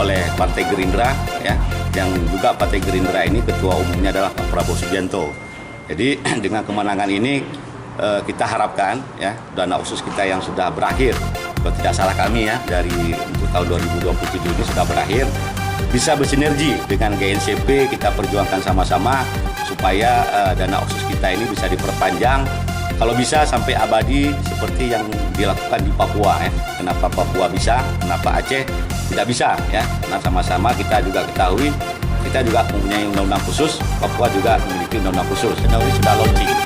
oleh Partai Gerindra, ya, yang juga Partai Gerindra ini ketua umumnya adalah Pak Prabowo Subianto. Jadi dengan kemenangan ini kita harapkan, ya, dana otsus kita yang sudah berakhir, kalau tidak salah kami, ya, dari untuk tahun 2027 ini sudah berakhir, bisa bersinergi dengan GNCP. Kita perjuangkan sama-sama supaya dana otsus kita ini bisa diperpanjang, kalau bisa sampai abadi seperti yang dilakukan di Papua, ya. Kenapa Papua bisa, kenapa Aceh tidak bisa, ya? Karena sama-sama kita juga ketahui, kita juga mempunyai undang-undang khusus, Papua juga memiliki undang-undang khusus. Ini sudah launching.